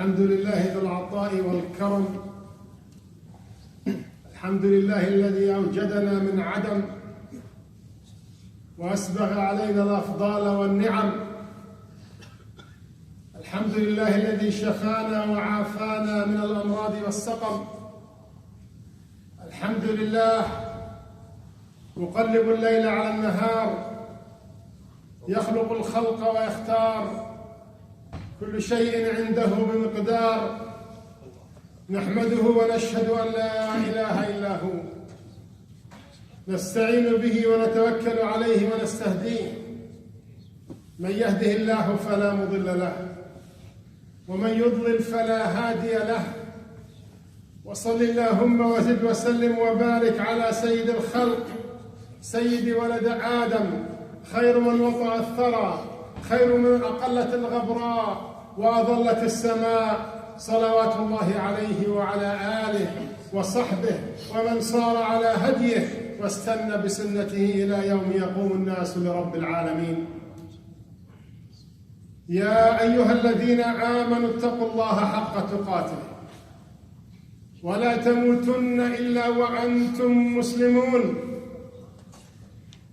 الحمد لله ذو العطاء والكرم. الحمد لله الذي أوجدنا من عدم وأسبغ علينا الأفضال والنعم. الحمد لله الذي شفانا وعافانا من الأمراض والسقم. الحمد لله يقلب الليل على النهار، يخلق الخلق ويختار، كل شيء عنده بمقدار. نحمده ونشهد أن لا إله إلا هو، نستعين به ونتوكل عليه ونستهديه. من يهده الله فلا مضل له، ومن يضلل فلا هادي له. وصل اللهم وزد وسلم وبارك على سيد الخلق، سيد ولد آدم، خير من وطأ الثرى، خير من أقلت الغبراء وأظلت السماء، صلوات الله عليه وعلى آله وصحبه ومن صار على هديه واستنى بسنته إلى يوم يقوم الناس لرب العالمين. يا أيها الذين آمنوا اتقوا الله حق تقاته ولا تموتن إلا وأنتم مسلمون.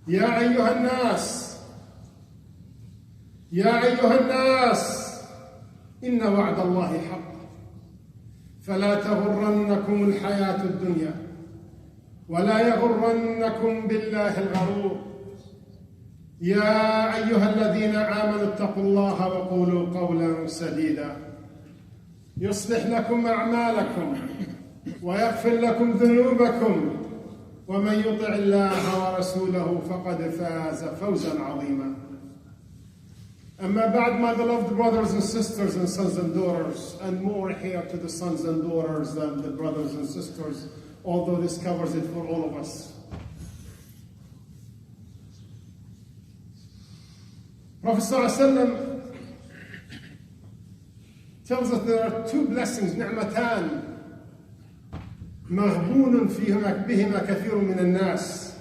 يا أيها الناس إن وعد الله حق، فلا تغرنكم الحياة الدنيا ولا يغرنكم بالله الغرور. يا أيها الذين آمنوا اتقوا الله وقولوا قولا سديدا يصلح لكم أعمالكم ويغفر لكم ذنوبكم، ومن يطع الله ورسوله فقد فاز فوزا عظيما. أما بعد, my beloved brothers and sisters and sons and daughters, and more here to the sons and daughters than the brothers and sisters, although this covers it for all of us. Prophet ﷺ tells us there are two blessings, نعمتان مغبون بهما كثير من الناس،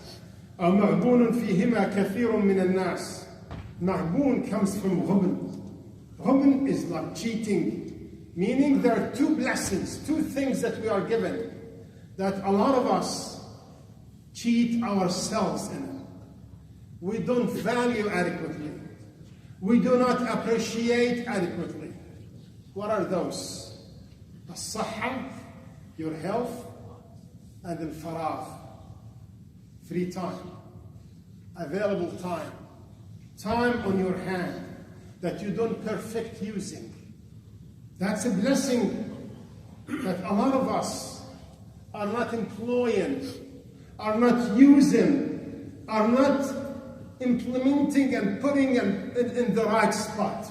أو مغبون فيهما كثير من الناس. Maghbun comes from ghubn, Woman is like cheating, meaning there are two blessings, two things that we are given that a lot of us cheat ourselves in. We don't value adequately. We do not appreciate adequately. What are those? As-sahha, your health, and al-faragh, free time, available time, time on your hand that you don't perfect using. That's a blessing that a lot of us are not employing, are not using, are not implementing and putting in the right spot.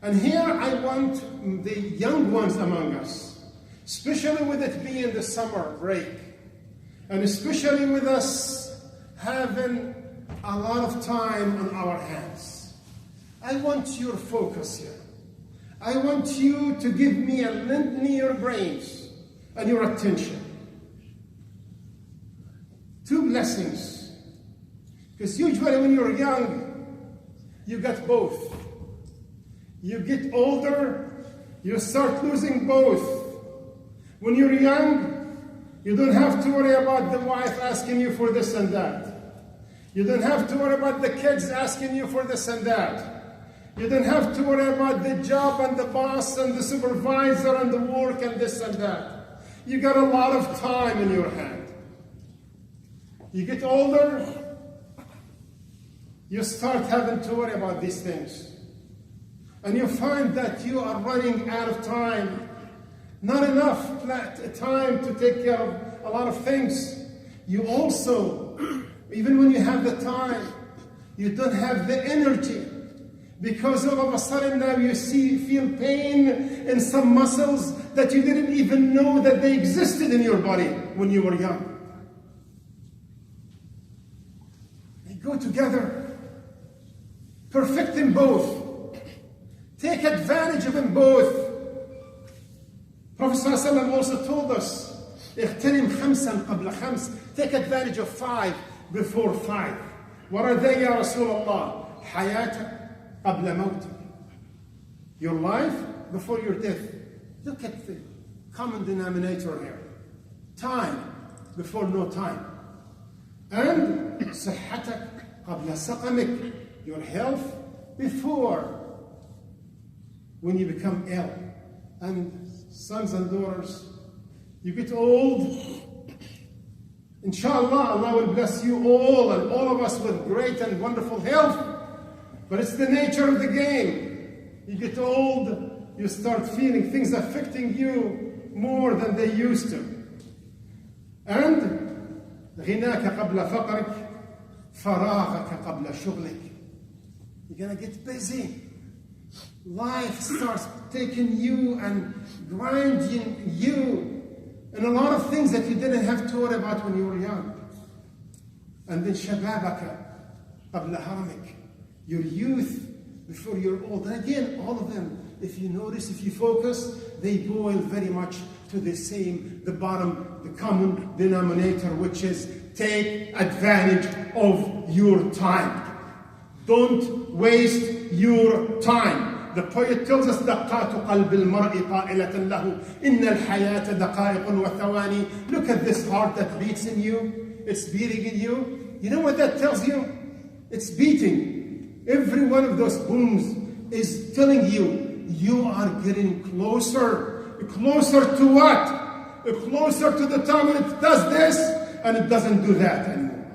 And here I want the young ones among us, especially with it being the summer break, and especially with us having a lot of time on our hands. I want your focus here. I want you to give me and lend me your brains and your attention. Two blessings. Because usually when you're young, you get both. You get older, you start losing both. When you're young, you don't have to worry about the wife asking you for this and that. You don't have to worry about the kids asking you for this and that. You don't have to worry about the job and the boss and the supervisor and the work and this and that. You got a lot of time in your hand. You get older, you start having to worry about these things. And you find that you are running out of time. Not enough time to take care of a lot of things. You also, even when you have the time, you don't have the energy. Because all of a sudden now you feel pain in some muscles that you didn't even know that they existed in your body when you were young. They go together. Perfect them both. Take advantage of them both. Prophet ﷺ also told us, اغتنم خمسا قبل خمس. Take advantage of 5 before 5. What are they, Ya Rasulullah? حياتك قبل موتك. Your life before your death. Look at the common denominator here. Time before no time. And صحتك قبل سقمك. Your health before when you become ill. And sons and daughters, you get old, inshallah, Allah will bless you all and all of us with great and wonderful health. But it's the nature of the game. You get old, you start feeling things affecting you more than they used to. And غناك قبل فقرك فراغك قبل شغلك. You're going to get busy. Life starts taking you and grinding you and a lot of things that you didn't have to worry about when you were young. And then شبابك قبل هرمك. Your youth before you're old. And again, all of them, if you notice, if you focus, they boil very much to the same, the bottom, the common denominator, which is take advantage of your time. Don't waste your time. The poet tells us دقات قلب المرء قائلة له إن الحياة دقائق وثواني. Look at this heart that beats in you. It's beating in you. You know what that tells you? It's beating. Every one of those booms is telling you, you are getting closer. Closer to what? Closer to the time when it does this and it doesn't do that anymore.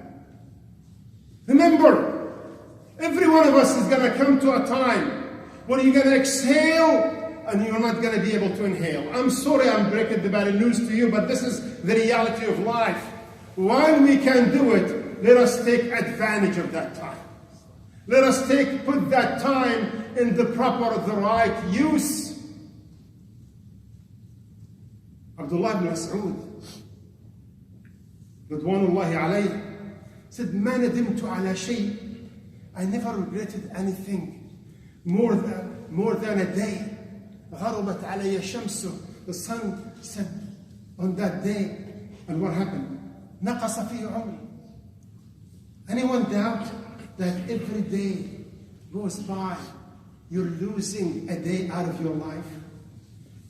Remember, every one of us is going to come to a time when you're going to exhale and you're not going to be able to inhale. I'm sorry I'm breaking the bad news to you, but this is the reality of life. While we can do it, let us take advantage of that time. Let us put that time in the proper, the right use. Abdullah ibn Mas'ud, Ridwanullahi alayhi, said, ما ندمت على شيء. I never regretted anything more than a day. غربت علي شمسه. The sun set on that day. And what happened? نقص فيه عمري. Anyone doubt that every day goes by, you're losing a day out of your life.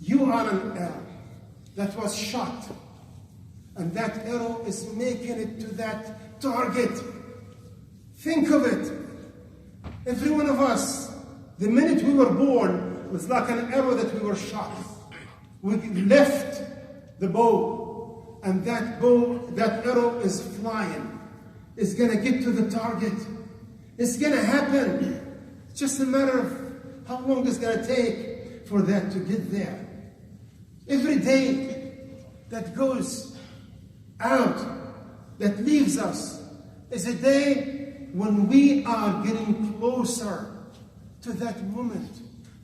You are an arrow that was shot, and that arrow is making it to that target. Think of it. Every one of us, the minute we were born, was like an arrow that we were shot. We left the bow, and that arrow is flying. It's going to get to the target. It's going to happen. It's just a matter of how long it's going to take for that to get there. Every day that goes out, that leaves us, is a day when we are getting closer to that moment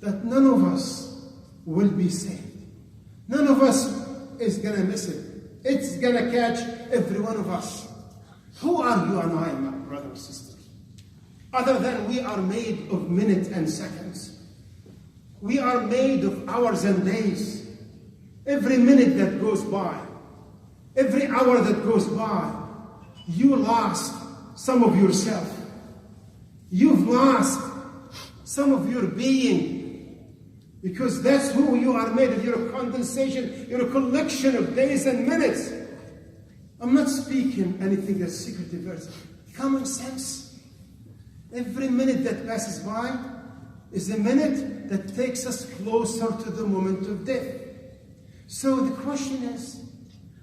that none of us will be saved. None of us is going to miss it. It's going to catch every one of us. Who are you and I, my brothers and sisters? Other than we are made of minutes and seconds. We are made of hours and days. Every minute that goes by, every hour that goes by, you lost some of yourself. You've lost some of your being, because that's who you are made of. You're a condensation, you're a collection of days and minutes. I'm not speaking anything that's secretive. It's common sense. Every minute that passes by is a minute that takes us closer to the moment of death. So the question is,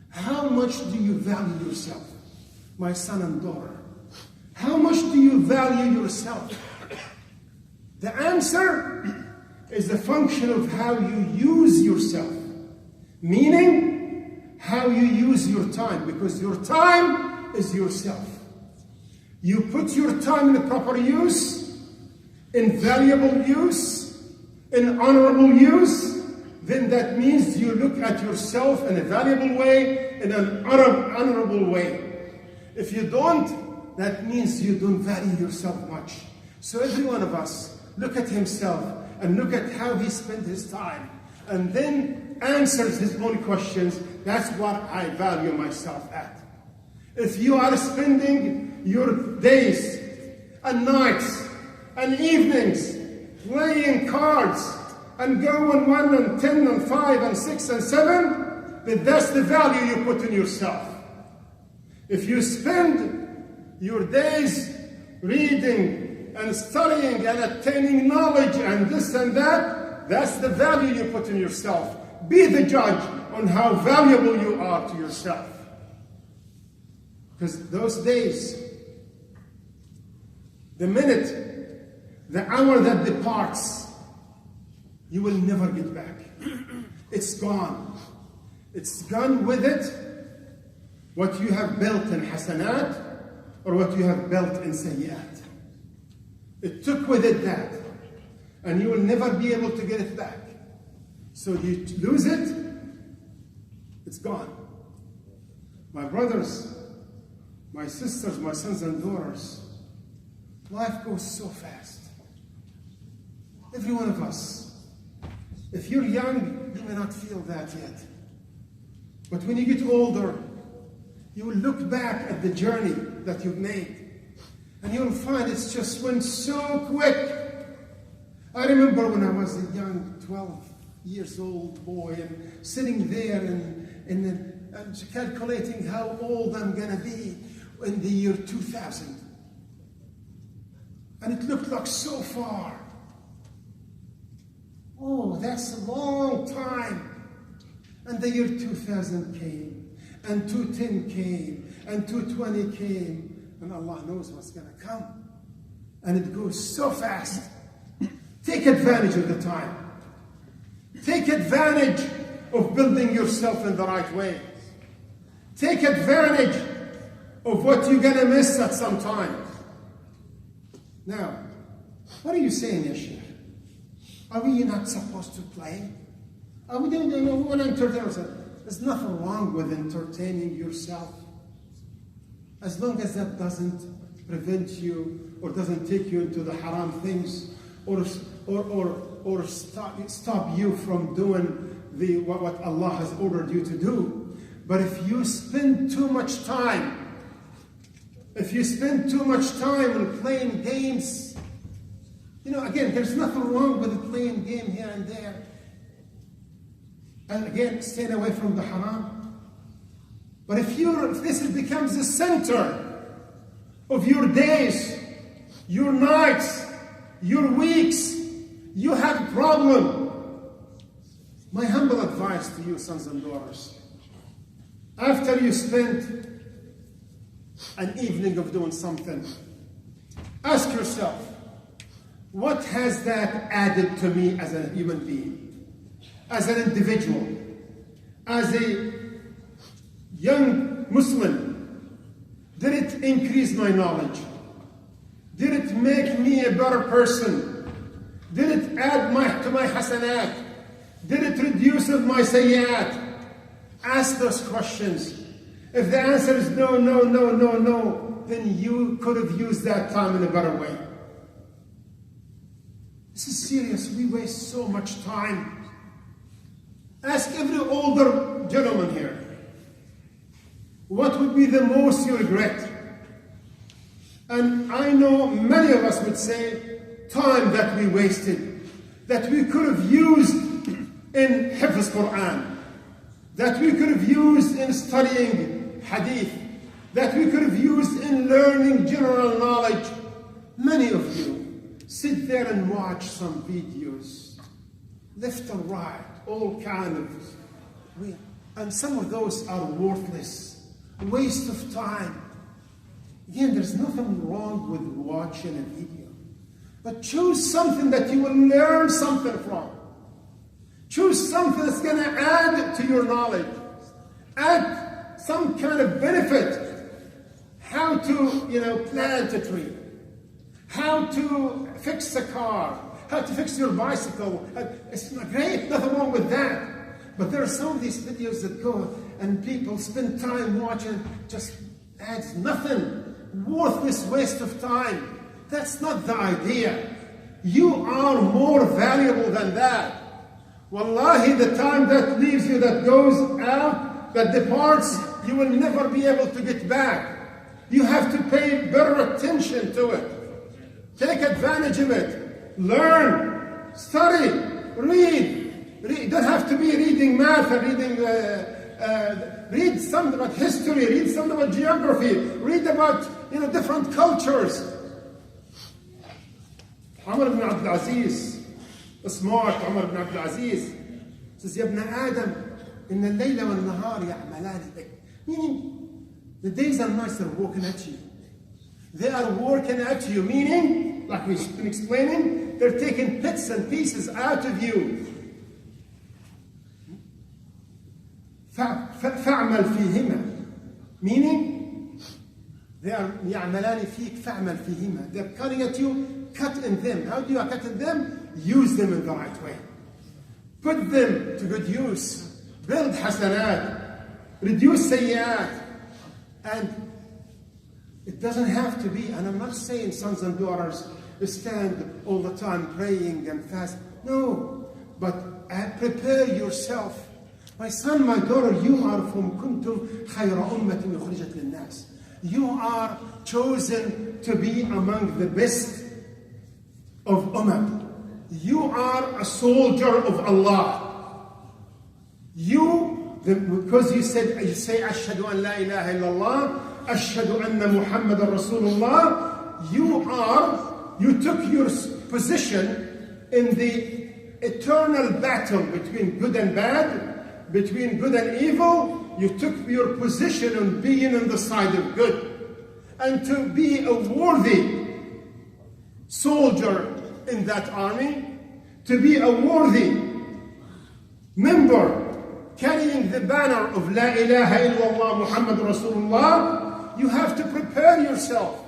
how much do you value yourself, my son and daughter? How much do you value yourself? The answer is the function of how you use yourself, meaning how you use your time, because your time is yourself. You put your time in the proper use, in valuable use, in honorable use, then that means you look at yourself in a valuable way, in an honorable way. If you don't, that means you don't value yourself much. So every one of us, look at himself and look at how he spent his time, and then answers his own questions. That's what I value myself at. If you are spending your days and nights and evenings playing cards and going 1 and 10 and 5 and 6 and 7, then that's the value you put in yourself. If you spend your days reading and studying and attaining knowledge and this and that, that's the value you put in yourself. Be the judge on how valuable you are to yourself. Because those days, the minute, the hour that departs, you will never get back. It's gone. It's gone with it what you have built in hasanat or what you have built in sayyat. It took with it that, and you will never be able to get it back. So you lose it, it's gone. My brothers, my sisters, my sons and daughters, life goes so fast. Every one of us. If you're young, you may not feel that yet. But when you get older, you will look back at the journey that you've made, and you will find it's just went so quick. I remember when I was a young 12 years old boy and sitting there and calculating how old I'm going to be in the year 2000. And it looked like so far. Oh, that's a long time. And the year 2000 came, and 210 came, and 220 came, and Allah knows what's going to come. And it goes so fast. Take advantage of the time. Take advantage of building yourself in the right way. Take advantage of what you're going to miss at some time. Now, what are you saying, Yashir? Are we not supposed to play? Are we doing, we want to entertain ourselves? There's nothing wrong with entertaining yourself, as long as that doesn't prevent you or doesn't take you into the haram things or stop you from doing what Allah has ordered you to do. But if you spend too much time, on playing games, Again, there's nothing wrong with playing game here and there. And again, staying away from the haram. But if this becomes the center of your days, your nights, your weeks, you have a problem. My humble advice to you, sons and daughters, after you spend an evening of doing something, ask yourself, what has that added to me as a human being, as an individual, as a young Muslim? Did it increase my knowledge? Did it make me a better person? Did it add to my hasanat? Did it reduce my sayyat? Ask those questions. If the answer is no, no, no, no, no, then you could have used that time in a better way. This is serious. We waste so much time. Ask every older gentleman here, what would be the most you regret? And I know many of us would say, time that we wasted, that we could have used in Hifz Quran, that we could have used in studying Hadith, that we could have used in learning general knowledge. Many of you sit there and watch some videos, left and right, all kind of, and some of those are worthless, waste of time. Again, there's nothing wrong with watching a video, but choose something that you will learn something from. Choose something that's going to add to your knowledge, add some kind of benefit. How to, plant a tree, how to fix a car, how to fix your bicycle. It's great, nothing wrong with that. But there are some of these videos that go and people spend time watching, just adds nothing. Worthless waste of time. That's not the idea. You are more valuable than that. Wallahi, the time that leaves you, that goes out, that departs, you will never be able to get back. You have to pay better attention to it. Take advantage of it. Learn, study, read. You don't have to be reading math and read something about history, read something about geography, read about different cultures. Umar ibn Abdul Aziz, smart Umar ibn Abdul Aziz, says, Ya ibn Adam, inna al-layla wal-nahar ya'malani bik. Meaning, the days and nights are working at you. They are working at you, meaning, like we've been explaining, they're taking bits and pieces out of you. فَعْمَلْ فِيهِمَا. Meaning, they are يَعْمَلَانِ فِيك فَعْمَلْ فِيهِمَا. They're cutting at you, cut in them. How do you cut in them? Use them in the right way. Put them to good use. Build hasanat. Reduce sayyat. And it doesn't have to be, and I'm not saying sons and daughters stand all the time praying and fast. No, but prepare yourself. My son, my daughter, you are from kuntum khayra ummatin ukhrijat lin-nas. You are chosen to be among the best of ummah. You are a soldier of Allah. Because you say ashhadu an la ilaha illallah, ashhadu anna muhammadan rasulullah. You took your position in the eternal battle between good and bad, between good and evil. You took your position on being on the side of good, and to be a worthy soldier in that army, to be a worthy member carrying the banner of La ilaha illallah Muhammad Rasulullah, you have to prepare yourself.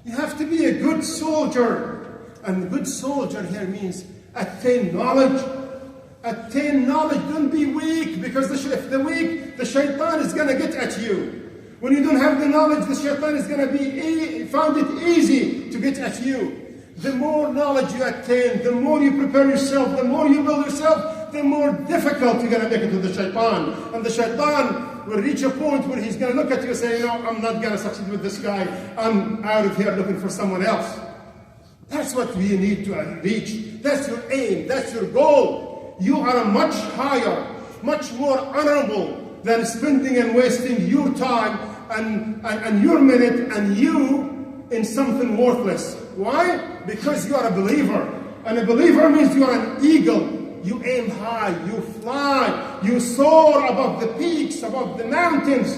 You have to be a good soldier. And good soldier here means attain knowledge. Attain knowledge, don't be weak, because if the weak, the shaitan is going to get at you. When you don't have the knowledge, the shaitan is going to found it easy to get at you. The more knowledge you attain, the more you prepare yourself, the more you build yourself, the more difficult you're going to make it to the shaitan. And the shaitan will reach a point where he's going to look at you and say, I'm not going to succeed with this guy. I'm out of here looking for someone else. That's what we need to reach. That's your aim. That's your goal. You are much higher, much more honorable than spending and wasting your time and your minute and you in something worthless. Why? Because you are a believer. And a believer means you are an eagle. You aim high, you fly, you soar above the peaks, above the mountains.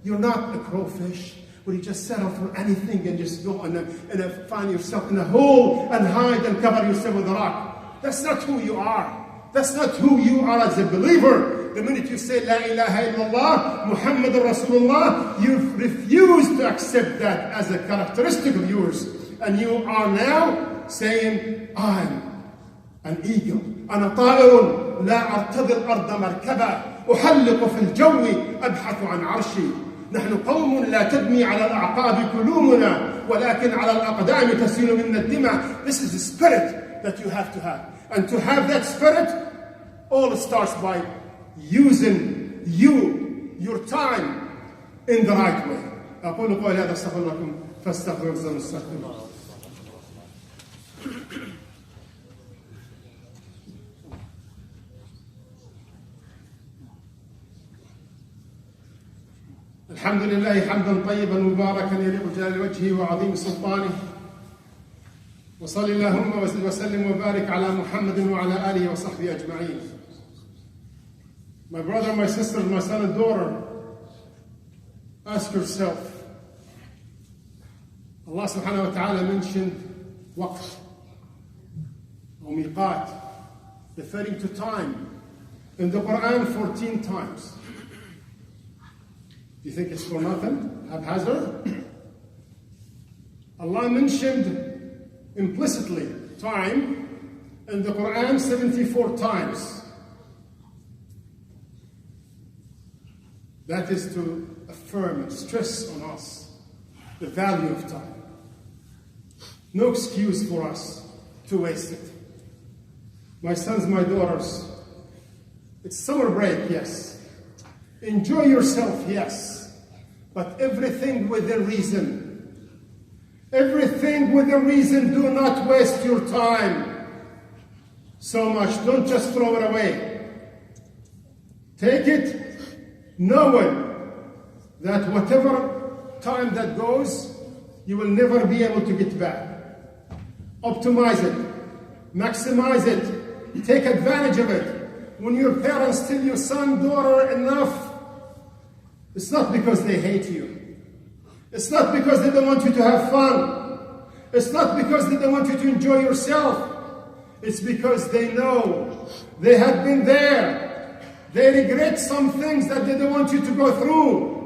You're not a crowfish where you just settle for anything and just go and find yourself in a hole and hide and cover yourself with a rock. That's not who you are. That's not who you are as a believer. The minute you say La ilaha illallah, Muhammadur Rasulullah, you refuse to accept that as a characteristic of yours. And you are now saying, I'm an eagle. أنا طائر لا أرتضي الأرض مركبا أحلق في الجو أبحث عن عرشي. نحن قوم لا تدمي على الأعقاب كلومنا ولكن على الأقدام تسيل منا الدماء. This is the spirit that you have to have. And to have that spirit, all starts by using your time in the right way. أقول قولي هذا استغفر لكم فاستغفروا الله المستغفر. الحمد لله حمدا طيبا مباركا يليق بجلال وجهه وعظيم سلطانه وصل اللهم وسلم وبارك على محمد وعلى آله وصحبه أجمعين. My brother, my sister, my son and daughter, ask yourself, Allah subhanahu wa ta'ala mentioned waqf or miqat, referring to time, in the Quran 14 times. Do you think it's for nothing? Haphazard? Allah mentioned implicitly time in the Quran 74 times. That is to affirm and stress on us the value of time. No excuse for us to waste it. My sons, my daughters, it's summer break, yes. Enjoy yourself, yes. But everything within reason. Everything within reason. Do not waste your time so much. Don't just throw it away. Take it knowing that whatever time that goes, you will never be able to get back. Optimize it. Maximize it. Take advantage of it. When your parents tell you, son, daughter, enough, it's not because they hate you. It's not because they don't want you to have fun. It's not because they don't want you to enjoy yourself. It's because they know they have been there. They regret some things that they don't want you to go through.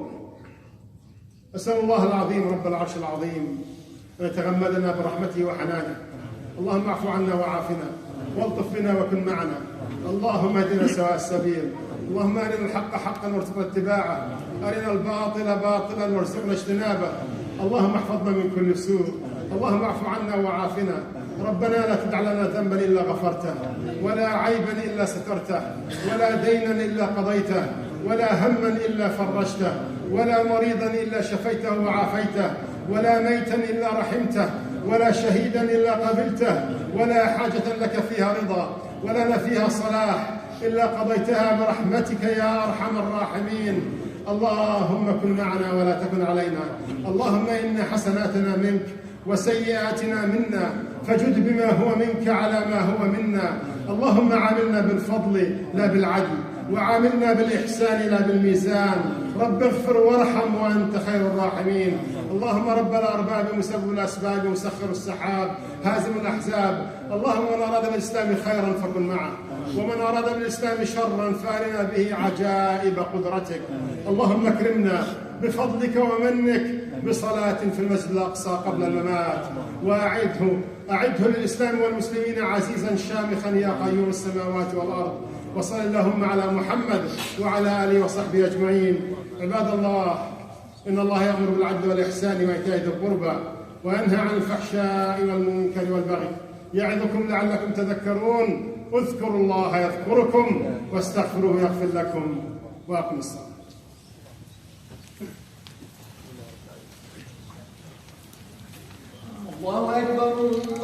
أسأل الله العظيم رب العرش العظيم أن يتغمدنا برحمته وحنانه. اللهم اعف عنا وعافنا والطف بنا وكن معنا. اللهم اهدنا سواء السبيل. اللهم أرنا الحق حقا وارزقنا اتباعه. أرنا الباطل باطلا وارزقنا اجتنابه. اللهم احفظنا من كل سوء. اللهم اعف عنا وعافنا. ربنا لا تدع لنا ذنبا إلا غفرته ولا عيبا إلا سترته ولا دينا إلا قضيته ولا هما إلا فرجته ولا مريضا إلا شفيته وعافيته ولا ميتا إلا رحمته ولا شهيدا إلا قبلته ولا حاجة لك فيها رضا ولنا فيها صلاح إلا قضيتها برحمتك يا أرحم الراحمين. اللهم كن معنا ولا تكن علينا. اللهم إن حسناتنا منك وسيئاتنا منا فجد بما هو منك على ما هو منا. اللهم عاملنا بالفضل لا بالعدل وعاملنا بالإحسان لا بالميزان. رب اغفر وارحم وأنت خير الراحمين. اللهم رب الأرباب مسبب الأسباب مسخر السحاب هازم الأحزاب. اللهم من أراد بالإسلام خيرا فكن معه ومن أراد بالإسلام شرا فأرنا به عجائب قدرتك. اللهم اكرمنا بفضلك ومنك بصلاة في المسجد الأقصى قبل الممات أعده للإسلام والمسلمين عزيزا شامخا يا قيوم السماوات والأرض. وصل اللهم على محمد وعلى آله وصحبه أجمعين. عباد الله، إن الله يأمر بالعدل والإحسان وإيتاء ذي القربى وينهى عن الفحشاء والمنكر والبغي يعظكم لعلكم تذكرون. اذكروا الله يذكركم واستغفروه يغفر لكم وأقم الصلاة. الله أكبر الله